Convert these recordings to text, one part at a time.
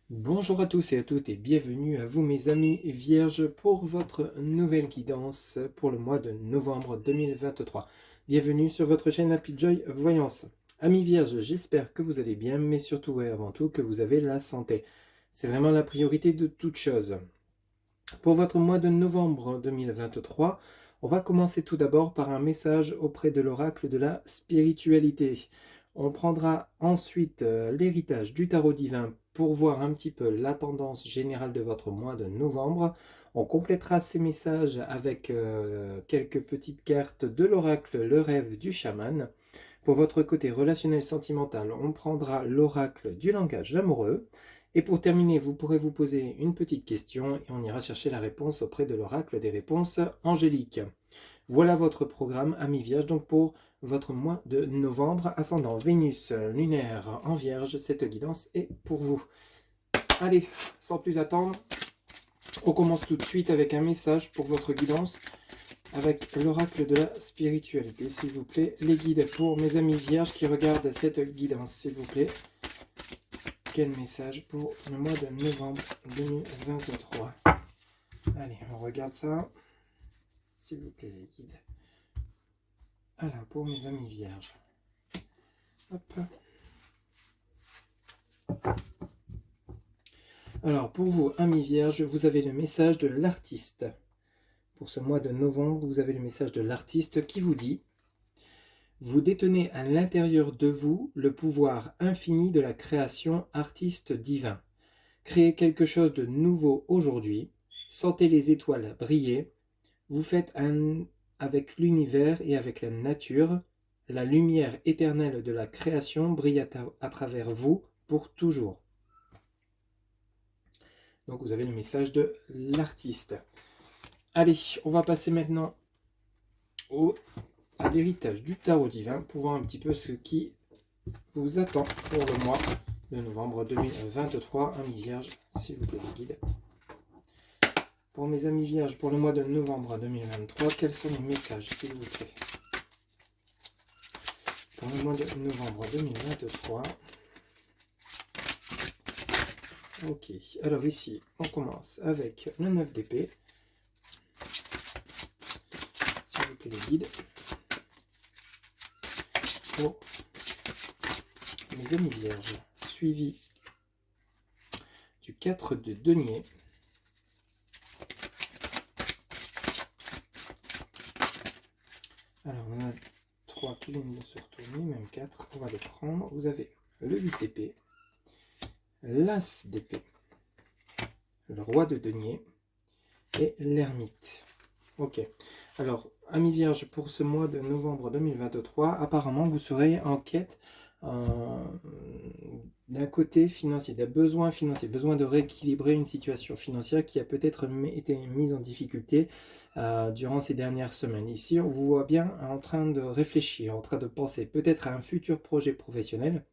Bonjour à tous et à toutes et bienvenue à vous mes amis vierges pour votre nouvelle guidance pour le mois de novembre 2023. Bienvenue sur votre chaîne Happy Joy Voyance. Amis vierges, j'espère que vous allez bien, mais surtout et avant tout que vous avez la santé. C'est vraiment la priorité de toute chose. Pour votre mois de novembre 2023, on va commencer tout d'abord par un message auprès de l'oracle de la spiritualité. On prendra ensuite l'héritage du tarot divin pour voir un petit peu la tendance générale de votre mois de novembre. On complétera ces messages avec quelques petites cartes de l'oracle Le Rêve du Chaman. Pour votre côté relationnel sentimental, on prendra l'oracle du langage amoureux. Et pour terminer, vous pourrez vous poser une petite question et on ira chercher la réponse auprès de l'oracle des réponses angéliques. Voilà votre programme, amis vierges, donc pour votre mois de novembre, ascendant Vénus lunaire en vierge, cette guidance est pour vous. Allez, sans plus attendre, on commence tout de suite avec un message pour votre guidance avec l'oracle de la spiritualité, s'il vous plaît. Les guides pour mes amis vierges qui regardent cette guidance, s'il vous plaît. Quel message pour le mois de novembre 2023? Allez, on regarde ça. S'il vous plaît, les guides. Alors, pour mes amis vierges. Hop. Alors, pour vous, amis vierges, vous avez le message de l'artiste. Pour ce mois de novembre, vous avez le message de l'artiste qui vous dit: vous détenez à l'intérieur de vous le pouvoir infini de la création artiste divin. Créez quelque chose de nouveau aujourd'hui. Sentez les étoiles briller. Vous faites avec l'univers et avec la nature. La lumière éternelle de la création brille à travers vous pour toujours. Donc vous avez le message de l'artiste. Allez, on va passer maintenant à l'héritage du tarot divin pour voir un petit peu ce qui vous attend pour le mois de novembre 2023. Amis vierges, s'il vous plaît, les guides. Pour mes amis vierges, pour le mois de novembre 2023, quels sont les messages, s'il vous plaît? Pour le mois de novembre 2023. Ok, alors ici, on commence avec le 9 d'épée. S'il vous plaît, les guides. Pour mes amis vierges, suivi du 4 de denier. Alors, on a 3 qui viennent de se retourner, même 4, on va les prendre. Vous avez le 8 d'épée, l'as d'épée, le roi de denier et l'ermite. Ok, alors, amis vierges, pour ce mois de novembre 2023, apparemment, vous serez en quête d'un côté financier, d'un besoin financier, besoin de rééquilibrer une situation financière qui a peut-être été mise en difficulté durant ces dernières semaines. Ici, on vous voit bien en train de réfléchir, en train de penser peut-être à un futur projet professionnel.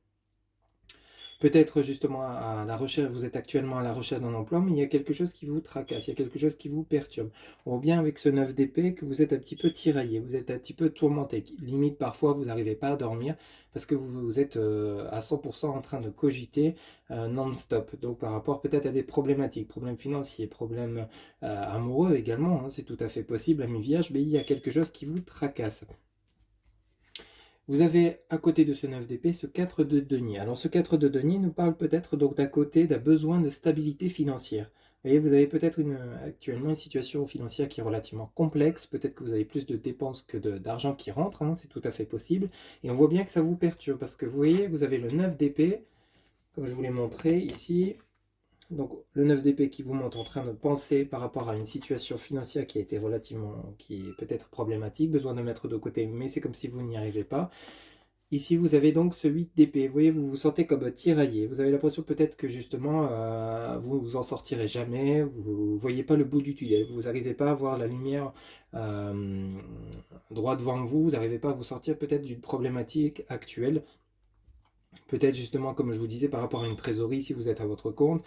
Peut-être justement à la recherche, vous êtes actuellement à la recherche d'un emploi, mais il y a quelque chose qui vous tracasse, il y a quelque chose qui vous perturbe. On voit bien avec ce 9 d'épée que vous êtes un petit peu tiraillé, vous êtes un petit peu tourmenté. Limite, parfois, vous n'arrivez pas à dormir parce que vous êtes à 100% en train de cogiter non-stop. Donc par rapport peut-être à des problématiques, problèmes financiers, problèmes amoureux également, hein, c'est tout à fait possible, ami vierge, mais il y a quelque chose qui vous tracasse. Vous avez à côté de ce 9 d'épée ce 4 de denier. Alors ce 4 de denier nous parle peut-être donc d'à côté d'un besoin de stabilité financière. Vous voyez, vous avez peut-être actuellement une situation financière qui est relativement complexe. Peut-être que vous avez plus de dépenses que d'argent qui rentre, hein, c'est tout à fait possible. Et on voit bien que ça vous perturbe parce que vous voyez, vous avez le 9 d'épée, comme je vous l'ai montré ici. Donc le 9 d'épée qui vous montre en train de penser par rapport à une situation financière qui a été qui est peut-être problématique, besoin de mettre de côté, mais c'est comme si vous n'y arrivez pas. Ici vous avez donc ce 8 d'épée, vous voyez, vous vous sentez comme tiraillé, vous avez l'impression peut-être que justement vous vous en sortirez jamais, vous ne voyez pas le bout du tunnel, vous n'arrivez pas à voir la lumière droit devant vous, vous n'arrivez pas à vous sortir peut-être d'une problématique actuelle. Peut-être justement, comme je vous disais, par rapport à une trésorerie si vous êtes à votre compte,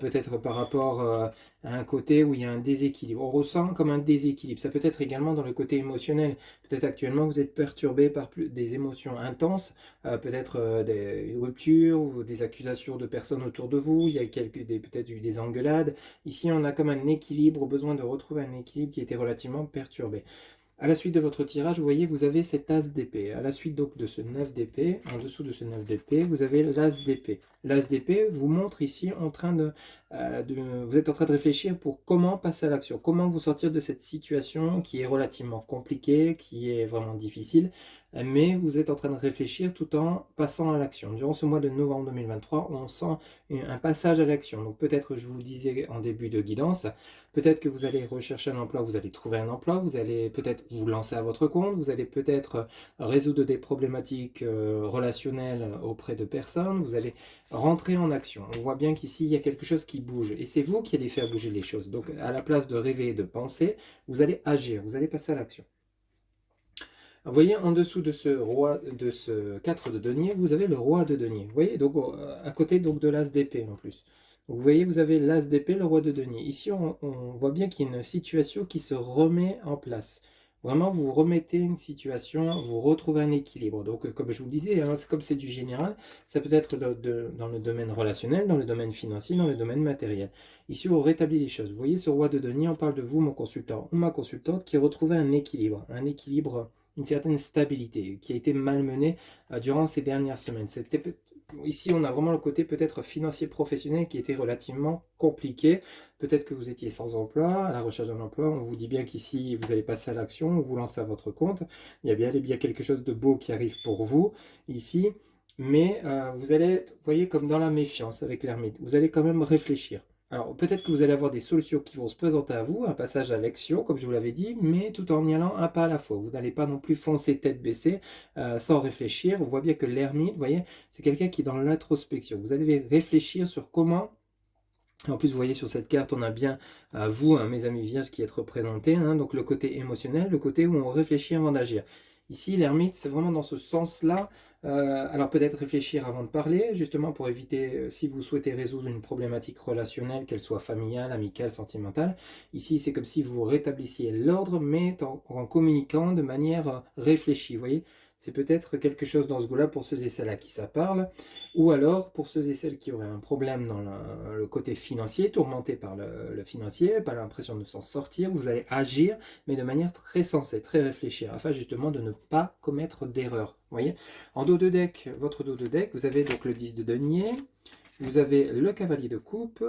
peut-être par rapport à un côté où il y a un déséquilibre. On ressent comme un déséquilibre. Ça peut être également dans le côté émotionnel. Peut-être actuellement vous êtes perturbé par des émotions intenses, peut-être une rupture ou des accusations de personnes autour de vous. Il y a peut-être eu des engueulades. Ici, on a comme un équilibre, besoin de retrouver un équilibre qui était relativement perturbé. À la suite de votre tirage, vous voyez, vous avez cet as d'épée. À la suite donc de ce 9 d'épée, en dessous de ce 9 d'épée, vous avez l'as d'épée. L'as d'épée vous montre ici vous êtes en train de réfléchir pour comment passer à l'action, comment vous sortir de cette situation qui est relativement compliquée, qui est vraiment difficile, mais vous êtes en train de réfléchir tout en passant à l'action. Durant ce mois de novembre 2023, on sent un passage à l'action. Donc peut-être, je vous disais en début de guidance, peut-être que vous allez rechercher un emploi, vous allez trouver un emploi, vous allez peut-être vous lancer à votre compte, vous allez peut-être résoudre des problématiques relationnelles auprès de personnes, vous allez rentrer en action. On voit bien qu'ici, il y a quelque chose qui bouge et c'est vous qui allez faire bouger les choses. Donc, à la place de rêver et de penser, vous allez agir, vous allez passer à l'action. Vous voyez, en dessous de de ce 4 de denier, vous avez le roi de denier. Vous voyez, donc à côté donc, de l'as d'épée en plus. Donc, vous voyez, vous avez l'as d'épée, le roi de denier. Ici, on voit bien qu'il y a une situation qui se remet en place. Vraiment, vous remettez une situation, vous retrouvez un équilibre. Donc, comme je vous le disais, hein, comme c'est du général, ça peut être dans le domaine relationnel, dans le domaine financier, dans le domaine matériel. Ici, on rétablit les choses. Vous voyez, ce roi de denier, on parle de vous, mon consultant ou ma consultante, qui retrouvait un équilibre, une certaine stabilité qui a été malmenée durant ces dernières semaines. Ici, on a vraiment le côté peut-être financier professionnel qui était relativement compliqué. Peut-être que vous étiez sans emploi, à la recherche d'un emploi. On vous dit bien qu'ici, vous allez passer à l'action, vous lancez à votre compte. Il y a bien quelque chose de beau qui arrive pour vous ici. Mais vous allez être, vous voyez, comme dans la méfiance avec l'ermite. Vous allez quand même réfléchir. Alors peut-être que vous allez avoir des solutions qui vont se présenter à vous, un passage à l'action, comme je vous l'avais dit, mais tout en y allant un pas à la fois. Vous n'allez pas non plus foncer tête baissée, sans réfléchir. On voit bien que l'ermite, vous voyez, c'est quelqu'un qui est dans l'introspection. Vous allez réfléchir sur comment. En plus, vous voyez sur cette carte, on a bien vous, hein, mes amis vierges, qui êtes représentés. Hein, donc le côté émotionnel, le côté où on réfléchit avant d'agir. Ici, l'ermite, c'est vraiment dans ce sens-là. Alors peut-être réfléchir avant de parler, justement pour éviter, si vous souhaitez résoudre une problématique relationnelle, qu'elle soit familiale, amicale, sentimentale. Ici, c'est comme si vous rétablissiez l'ordre, mais en communiquant de manière réfléchie. Vous voyez, c'est peut-être quelque chose dans ce goût-là pour ceux et celles à qui ça parle, ou alors pour ceux et celles qui auraient un problème dans le côté financier, tourmenté par le financier, pas l'impression de s'en sortir, vous allez agir, mais de manière très sensée, très réfléchie, afin justement de ne pas commettre d'erreur. Vous voyez, en dos de deck, votre dos de deck, vous avez donc le 10 de denier, vous avez le cavalier de coupe,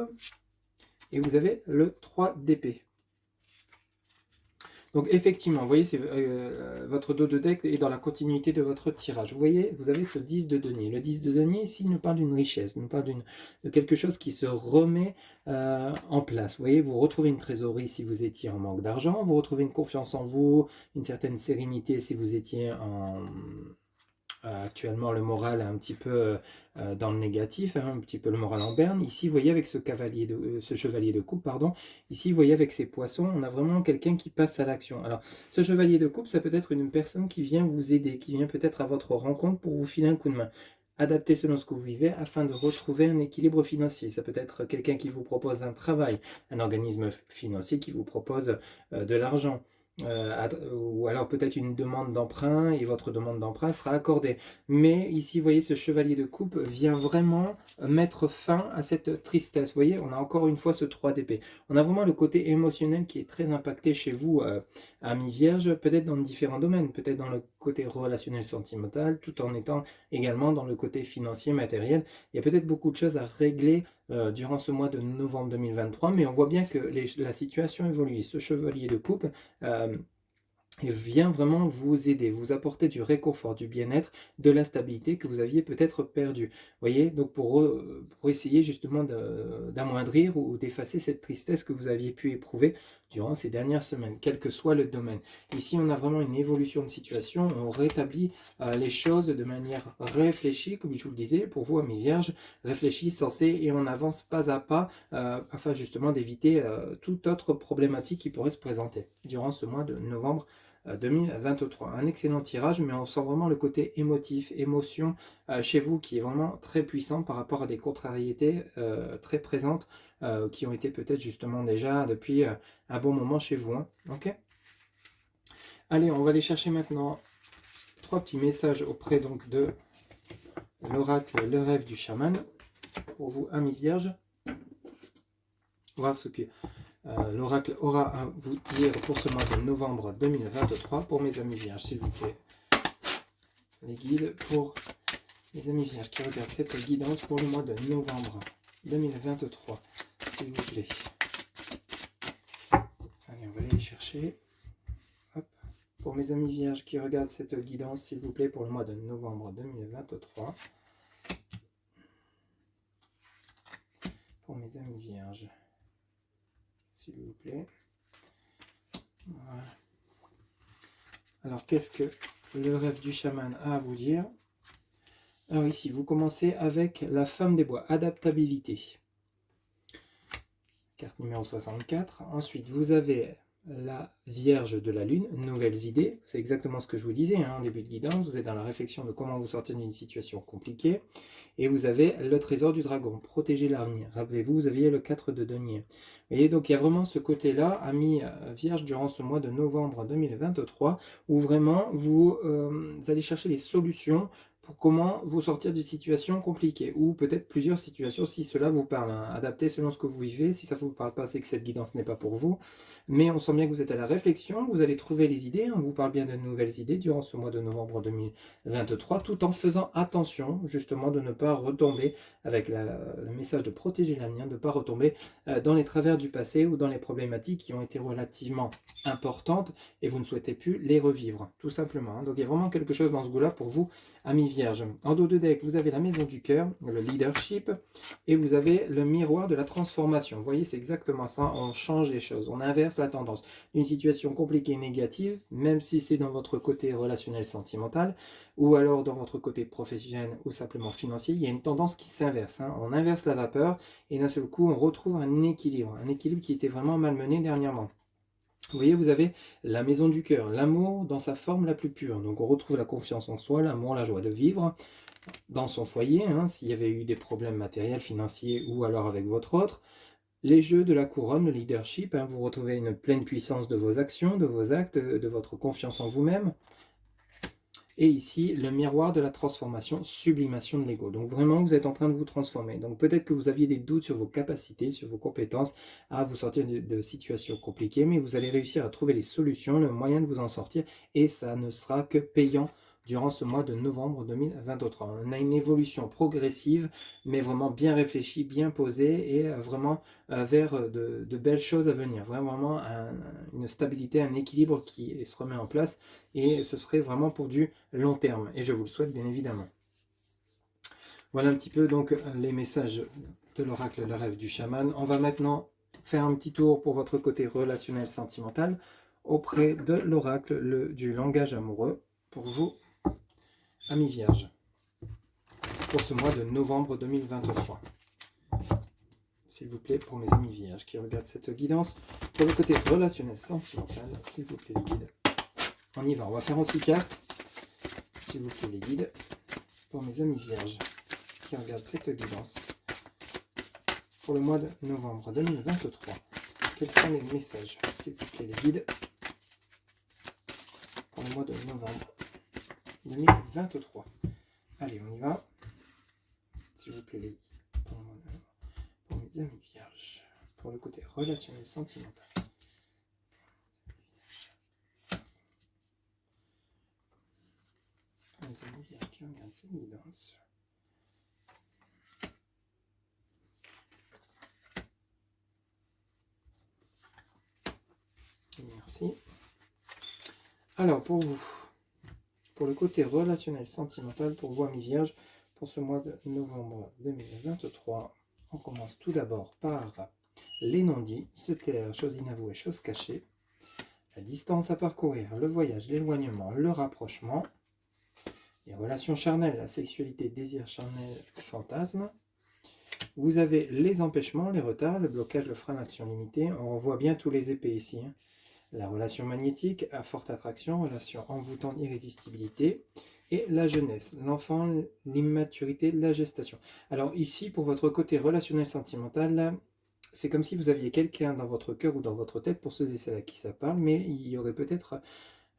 et vous avez le 3 d'épée. Donc effectivement, vous voyez, votre dos de deck est dans la continuité de votre tirage. Vous voyez, vous avez ce 10 de denier. Le 10 de denier, ici, il nous parle d'une richesse, il nous parle de quelque chose qui se remet en place. Vous voyez, vous retrouvez une trésorerie si vous étiez en manque d'argent, vous retrouvez une confiance en vous, une certaine sérénité si vous étiez actuellement le moral est un petit peu dans le négatif, hein, un petit peu le moral en berne. Ici, vous voyez avec ce chevalier de coupe, pardon, ici, vous voyez avec ces poissons, on a vraiment quelqu'un qui passe à l'action. Alors, ce chevalier de coupe, ça peut être une personne qui vient vous aider, qui vient peut-être à votre rencontre pour vous filer un coup de main. Adapté selon ce que vous vivez afin de retrouver un équilibre financier. Ça peut être quelqu'un qui vous propose un travail, un organisme financier qui vous propose de l'argent. Ou alors peut-être une demande d'emprunt et votre demande d'emprunt sera accordée. Mais ici, vous voyez, ce chevalier de coupe vient vraiment mettre fin à cette tristesse. Vous voyez, on a encore une fois ce 3 d'épée. On a vraiment le côté émotionnel qui est très impacté chez vous, amis vierges, peut-être dans différents domaines, peut-être dans le côté relationnel sentimental, tout en étant également dans le côté financier, matériel. Il y a peut-être beaucoup de choses à régler durant ce mois de novembre 2023, mais on voit bien que la situation évolue. Ce chevalier de coupe vient vraiment vous aider, vous apporter du réconfort, du bien-être, de la stabilité que vous aviez peut-être perdu. Vous voyez, donc pour essayer justement d'amoindrir ou d'effacer cette tristesse que vous aviez pu éprouver durant ces dernières semaines, quel que soit le domaine. Ici, on a vraiment une évolution de situation, on rétablit les choses de manière réfléchie, comme je vous le disais, pour vous, amis vierges, réfléchis, sensé, et on avance pas à pas, afin justement d'éviter toute autre problématique qui pourrait se présenter durant ce mois de novembre 2023. Un excellent tirage, mais on sent vraiment le côté émotif, émotion chez vous qui est vraiment très puissant par rapport à des contrariétés très présentes qui ont été peut-être justement déjà depuis un bon moment chez vous. Hein. Ok. Allez, on va aller chercher maintenant 3 petits messages auprès donc de l'oracle Le Rêve du Chaman pour vous, amis vierges. Voir ce que l'oracle aura à vous dire pour ce mois de novembre 2023 pour mes amis vierges, s'il vous plaît. Les guides pour les amis vierges qui regardent cette guidance pour le mois de novembre 2023, s'il vous plaît. Allez, on va aller les chercher. Hop. Pour mes amis vierges qui regardent cette guidance, s'il vous plaît, pour le mois de novembre 2023. Pour mes amis vierges, s'il vous plaît. Voilà. Alors, qu'est-ce que le rêve du chaman a à vous dire? Alors ici, vous commencez avec la femme des bois, adaptabilité. Carte numéro 64. Ensuite, vous avez la Vierge de la Lune, nouvelles idées. C'est exactement ce que je vous disais en début de guidance. Vous êtes dans la réflexion de comment vous sortir d'une situation compliquée. Et vous avez le trésor du dragon, protéger l'avenir. Rappelez-vous, vous aviez le 4 de denier. Vous voyez, donc il y a vraiment ce côté-là, amis Vierge, durant ce mois de novembre 2023, où vraiment vous allez chercher les solutions pour comment vous sortir d'une situation compliquée, ou peut-être plusieurs situations si cela vous parle, hein. Adapté selon ce que vous vivez. Si ça ne vous parle pas, c'est que cette guidance n'est pas pour vous, mais on sent bien que vous êtes à la réflexion, vous allez trouver les idées, on vous parle bien de nouvelles idées durant ce mois de novembre 2023, tout en faisant attention justement de ne pas retomber avec le message de protéger l'avenir, de ne pas retomber dans les travers du passé ou dans les problématiques qui ont été relativement importantes et vous ne souhaitez plus les revivre, tout simplement, hein. Donc il y a vraiment quelque chose dans ce goût-là pour vous, amis vierges. En dos de deck, vous avez la maison du cœur, le leadership, et vous avez le miroir de la transformation. Vous voyez, c'est exactement ça, on change les choses, on inverse la tendance. Une situation compliquée et négative, même si c'est dans votre côté relationnel sentimental, ou alors dans votre côté professionnel ou simplement financier, il y a une tendance qui s'inverse, hein. On inverse la vapeur, et d'un seul coup, on retrouve un équilibre qui était vraiment malmené dernièrement. Vous voyez, vous avez la maison du cœur, l'amour dans sa forme la plus pure. Donc on retrouve la confiance en soi, l'amour, la joie de vivre dans son foyer, hein, s'il y avait eu des problèmes matériels, financiers ou alors avec votre autre. Les jeux de la couronne, le leadership, hein, vous retrouvez une pleine puissance de vos actions, de vos actes, de votre confiance en vous-même. Et ici, le miroir de la transformation, sublimation de l'ego. Donc vraiment, vous êtes en train de vous transformer. Donc peut-être que vous aviez des doutes sur vos capacités, sur vos compétences à vous sortir de situations compliquées, mais vous allez réussir à trouver les solutions, le moyen de vous en sortir, et ça ne sera que payant durant ce mois de novembre 2023. On a une évolution progressive, mais vraiment bien réfléchie, bien posée, et vraiment vers de belles choses à venir. Vraiment une stabilité, un équilibre qui se remet en place, et ce serait vraiment pour du long terme. Et je vous le souhaite, bien évidemment. Voilà un petit peu donc les messages de l'oracle Le Rêve du Chaman. On va maintenant faire un petit tour pour votre côté relationnel sentimental auprès de l'oracle du langage amoureux pour vous, amis vierges, pour ce mois de novembre 2023. S'il vous plaît, pour mes amis vierges qui regardent cette guidance, pour le côté relationnel sentimental, s'il vous plaît, les guides. On y va, on va faire en 6 cartes, s'il vous plaît, les guides, pour mes amis vierges qui regardent cette guidance pour le mois de novembre 2023. Quels sont les messages, s'il vous plaît, les guides, pour le mois de novembre 2023. Allez, on y va. S'il vous plaît, les guides, pour mes amis vierges, pour le côté relationnel sentimental. Pour mes amis vierges qui regardent cette guidance. Merci. Alors, pour vous, pour le côté relationnel sentimental, pour vous, amis vierges, pour ce mois de novembre 2023, on commence tout d'abord par les non-dits, se taire, choses inavouées, choses cachées, la distance à parcourir, le voyage, l'éloignement, le rapprochement, les relations charnelles, la sexualité, désir charnel, fantasme. Vous avez les empêchements, les retards, le blocage, le frein, l'action limitée. On voit bien tous les épées ici, hein. la relation magnétique à forte attraction, relation envoûtante, irrésistibilité, et la jeunesse, l'enfant, l'immaturité, la gestation. Alors ici, pour votre côté relationnel sentimental, c'est comme si vous aviez quelqu'un dans votre cœur ou dans votre tête, pour ceux et celles à qui ça parle, mais il y aurait peut-être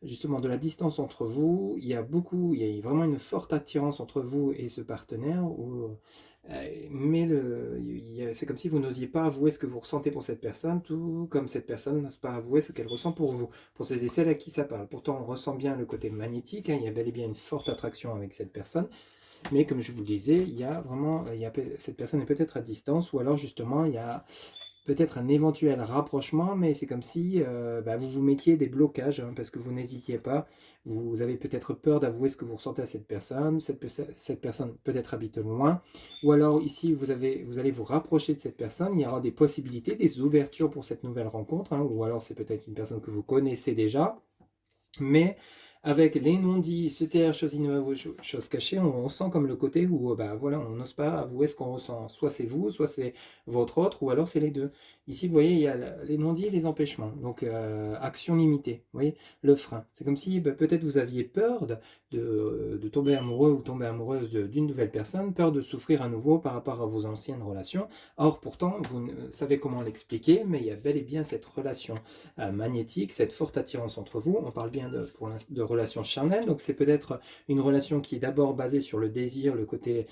justement de la distance entre vous, il y a vraiment une forte attirance entre vous et ce partenaire, mais c'est comme si vous n'osiez pas avouer ce que vous ressentez pour cette personne, tout comme cette personne n'ose pas avouer ce qu'elle ressent pour vous, pour ces et celles à qui ça parle. Pourtant, on ressent bien le côté magnétique, hein, il y a bel et bien une forte attraction avec cette personne, mais comme je vous le disais, cette personne est peut-être à distance, ou alors justement, il y a peut-être un éventuel rapprochement, mais c'est comme si vous vous mettiez des blocages, hein, parce que vous n'hésitiez pas, vous avez peut-être peur d'avouer ce que vous ressentez à cette personne, cette personne peut-être habite loin, ou alors ici vous allez vous rapprocher de cette personne, il y aura des possibilités, des ouvertures pour cette nouvelle rencontre, hein, ou alors c'est peut-être une personne que vous connaissez déjà, mais avec les non-dits, se taire, choses inavouées, choses cachées, on sent comme le côté où voilà, on n'ose pas avouer ce qu'on ressent. Soit c'est vous, soit c'est votre autre, ou alors c'est les deux. Ici, vous voyez, il y a les non-dits et les empêchements. Donc, action limitée, vous voyez, le frein. C'est comme si peut-être vous aviez peur de tomber amoureux ou tomber amoureuse d'une nouvelle personne, peur de souffrir à nouveau par rapport à vos anciennes relations. Or, pourtant, vous savez comment l'expliquer, mais il y a bel et bien cette relation magnétique, cette forte attirance entre vous. On parle bien de relation charnelle, donc c'est peut-être une relation qui est d'abord basée sur le désir, le côté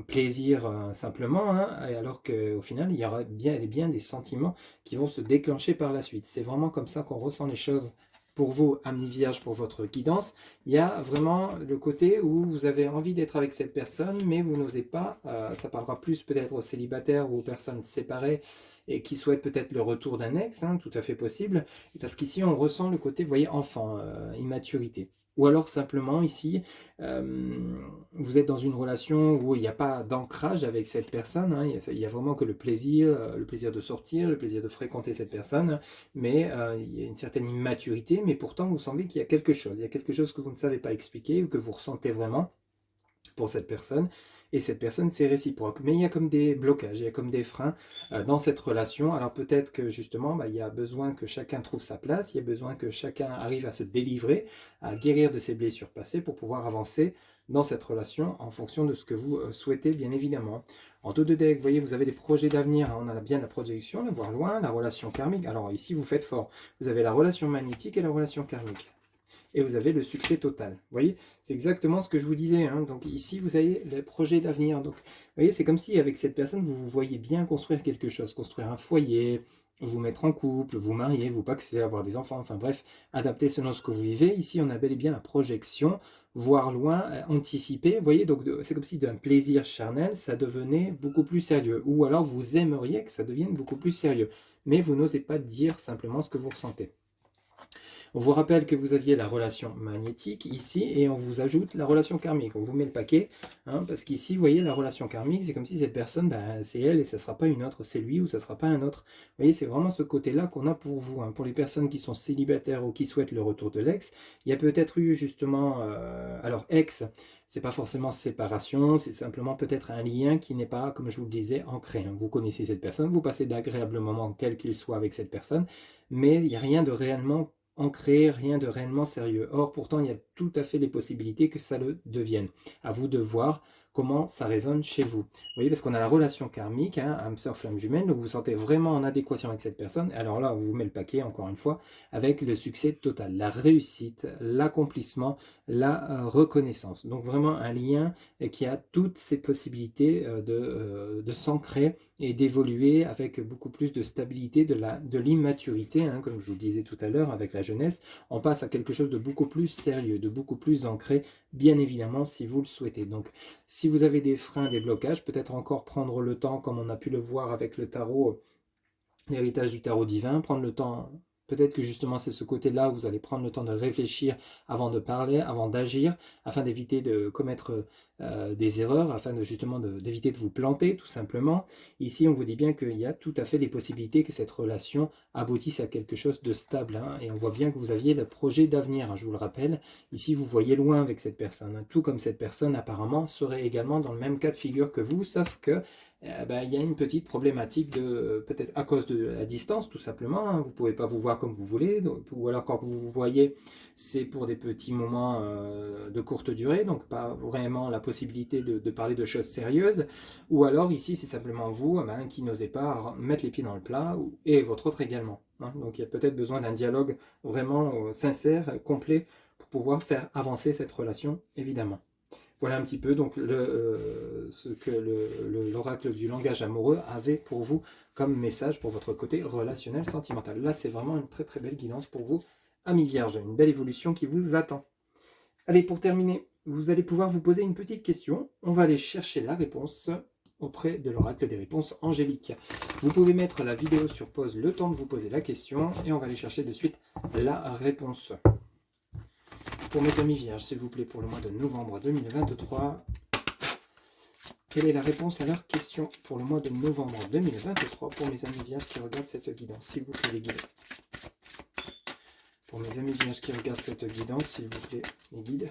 plaisir simplement, hein, alors qu'au final, il y aura bien et bien des sentiments qui vont se déclencher par la suite. C'est vraiment comme ça qu'on ressent les choses. Pour vous, amis vierges, pour votre guidance, il y a vraiment le côté où vous avez envie d'être avec cette personne, mais vous n'osez pas. Ça parlera plus peut-être aux célibataires ou aux personnes séparées et qui souhaitent peut-être le retour d'un ex, hein, tout à fait possible, parce qu'ici on ressent le côté, vous voyez, enfant, immaturité. Ou alors simplement ici, vous êtes dans une relation où il n'y a pas d'ancrage avec cette personne, hein, il y a vraiment que le plaisir de sortir, le plaisir de fréquenter cette personne, mais il y a une certaine immaturité, mais pourtant vous semblez qu'il y a quelque chose, que vous ne savez pas expliquer, ou que vous ressentez vraiment pour cette personne, et cette personne c'est réciproque, mais il y a comme des blocages, il y a comme des freins dans cette relation. Alors peut-être que justement il y a besoin que chacun trouve sa place, il y a besoin que chacun arrive à se délivrer, à guérir de ses blessures passées pour pouvoir avancer dans cette relation en fonction de ce que vous souhaitez, bien évidemment. En dos de deck, vous voyez, vous avez des projets d'avenir, hein, on a bien la projection, la voir loin, la relation karmique. Alors ici vous faites fort, vous avez la relation magnétique et la relation karmique, et vous avez le succès total. Vous voyez, c'est exactement ce que je vous disais, hein. Donc ici, vous avez les projets d'avenir. Donc, vous voyez, c'est comme si avec cette personne, vous vous voyez bien construire quelque chose, construire un foyer, vous mettre en couple, vous marier, vous pacter, avoir des enfants, enfin bref, adapter selon ce que vous vivez. Ici, on a bel et bien la projection, voir loin, anticiper. Vous voyez, donc c'est comme si d'un plaisir charnel, ça devenait beaucoup plus sérieux. Ou alors, vous aimeriez que ça devienne beaucoup plus sérieux. Mais vous n'osez pas dire simplement ce que vous ressentez. On vous rappelle que vous aviez la relation magnétique ici, et on vous ajoute la relation karmique. On vous met le paquet, hein, parce qu'ici, vous voyez, la relation karmique, c'est comme si cette personne, c'est elle, et ça ne sera pas une autre, c'est lui, ou ça ne sera pas un autre. Vous voyez, c'est vraiment ce côté-là qu'on a pour vous, hein. Pour les personnes qui sont célibataires ou qui souhaitent le retour de l'ex, il y a peut-être eu justement, alors ex, c'est pas forcément séparation, c'est simplement peut-être un lien qui n'est pas, comme je vous le disais, ancré, hein. Vous connaissez cette personne, vous passez d'agréables moments, quels qu'ils soient, avec cette personne, mais il n'y a rien de réellement ancré, rien de réellement sérieux. Or, pourtant, il y a tout à fait les possibilités que ça le devienne. À vous de voir comment ça résonne chez vous. Vous voyez, parce qu'on a la relation karmique, hein, âme sœur flamme jumelle, donc vous vous sentez vraiment en adéquation avec cette personne. Alors là, on vous met le paquet, encore une fois, avec le succès total, la réussite, l'accomplissement, la reconnaissance. Donc vraiment un lien qui a toutes ces possibilités de s'ancrer et d'évoluer avec beaucoup plus de stabilité, de l'immaturité, hein, comme je vous le disais tout à l'heure avec la jeunesse. On passe à quelque chose de beaucoup plus sérieux, de beaucoup plus ancré, bien évidemment, si vous le souhaitez. Donc, si vous avez des freins, des blocages, peut-être encore prendre le temps, comme on a pu le voir avec le tarot, l'héritage du tarot divin, prendre le temps. Peut-être que justement c'est ce côté-là où vous allez prendre le temps de réfléchir avant de parler, avant d'agir, afin d'éviter de commettre des erreurs afin de justement d'éviter de vous planter tout simplement. Ici on vous dit bien qu'il y a tout à fait des possibilités que cette relation aboutisse à quelque chose de stable, hein, et on voit bien que vous aviez le projet d'avenir, hein, je vous le rappelle. Ici vous voyez loin avec cette personne, hein, tout comme cette personne apparemment serait également dans le même cas de figure que vous, sauf que il y a une petite problématique de peut-être à cause de la distance tout simplement, hein, vous ne pouvez pas vous voir comme vous voulez, donc, ou alors quand vous vous voyez c'est pour des petits moments de courte durée, donc pas vraiment la possibilité de parler de choses sérieuses, ou alors ici c'est simplement vous qui n'osez pas mettre les pieds dans le plat, et votre autre également, hein. Donc il y a peut-être besoin d'un dialogue vraiment sincère, complet, pour pouvoir faire avancer cette relation évidemment. Voilà un petit peu donc ce que l'oracle du langage amoureux avait pour vous comme message pour votre côté relationnel, sentimental. Là, c'est vraiment une très très belle guidance pour vous, amis vierges, une belle évolution qui vous attend. Allez, pour terminer, vous allez pouvoir vous poser une petite question. On va aller chercher la réponse auprès de l'oracle des réponses angéliques. Vous pouvez mettre la vidéo sur pause le temps de vous poser la question et on va aller chercher de suite la réponse. Pour mes amis vierges, s'il vous plaît, pour le mois de novembre 2023, quelle est la réponse à leur question pour le mois de novembre 2023 pour mes amis vierges qui regardent cette guidance, s'il vous plaît, les guides. Pour mes amis vierges qui regardent cette guidance, s'il vous plaît, les guides.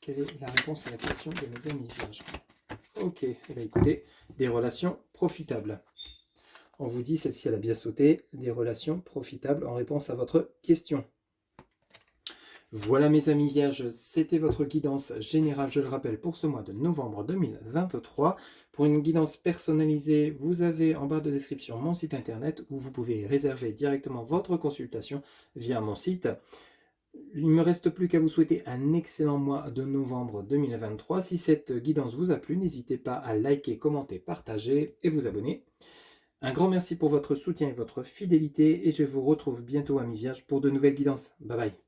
Quelle est la réponse à la question de mes amis vierges? Ok, eh bien, écoutez, des relations profitables. On vous dit, celle-ci elle a bien sauté, des relations profitables en réponse à votre question. Voilà mes amis vierges, c'était votre guidance générale, je le rappelle, pour ce mois de novembre 2023. Pour une guidance personnalisée, vous avez en barre de description mon site internet où vous pouvez réserver directement votre consultation via mon site. Il ne me reste plus qu'à vous souhaiter un excellent mois de novembre 2023. Si cette guidance vous a plu, n'hésitez pas à liker, commenter, partager et vous abonner. Un grand merci pour votre soutien et votre fidélité et je vous retrouve bientôt amis vierges pour de nouvelles guidances. Bye bye.